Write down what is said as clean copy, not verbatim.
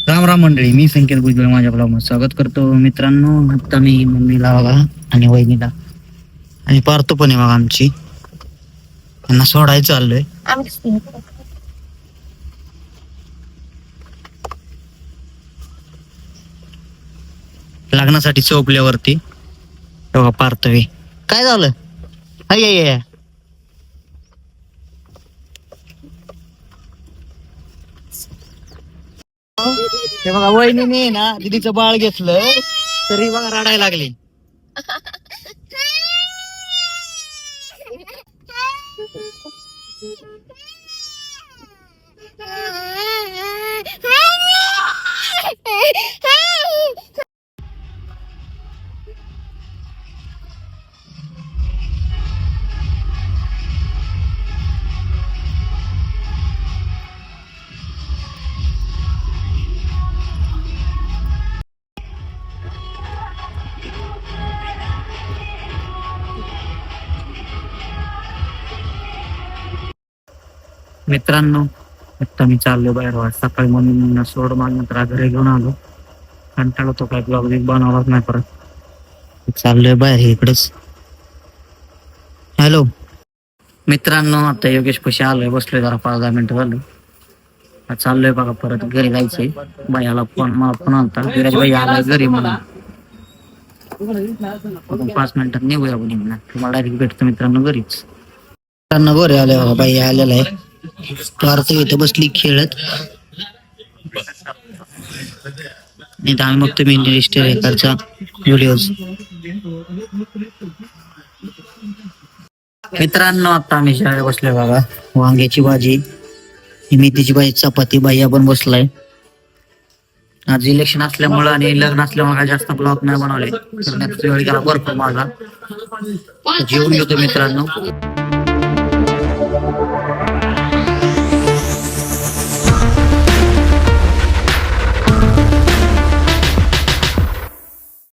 राम राम मंडळी, मी संकेत भुजबळ माझ्या ब्लॉगमध्ये स्वागत करतो. मित्रांनो, आता मी मम्मीला बघा आणि वहिनीला आणि पार्थो पण आहे बघा आमची, त्यांना सोडायला चाललोय. लग्नासाठी चोपल्यावरती बघा पार्थो. काय झालं? हाय हे बघा, वहिनीने ना दिदीचं बाळ घेतलं तरी बघा रडायला लागली. मित्रांनो, आता मी चाललो बाहेर. सकाळी मम्मींना सोड मागणं घरी घेऊन आलो. कंटाळा तो काय ब्लॉग बनवलाच नाही परत. चाललोय बाहेर इकडेच. हॅलो मित्रांनो, आता योगेश पशी आलोय, बसलोय जरा 5-10 मिनिटं झालं. चाललोय बघा परत घरी जायचंय. मला फोन आलता, विराज भाई आलाय घरी म्हणून. 5 मिनिटात निघूया म्हणून. तुम्हाला डायरेक्ट भेटतो मित्रांनो घरीच. मित्रांनो घरी आलोय बघा, बाई आलेला आहे. पार्थ इथं बसली खेळत. नाही तर आम्ही मग तुम्ही इंडस्ट्रीचा व्हिडिओज. मित्रांनो, आता आम्ही शाळेत बसलोय बघा. वांग्याची भाजी, मेथीची भाजी, चपाती. बाई आपण बसलाय. आज इलेक्शन असल्यामुळे आणि लग्न असल्यामुळे जास्त ब्लॉग नाही बनवले. वेळ गेला भरपूर माझा. जेवून घेतो मित्रांनो.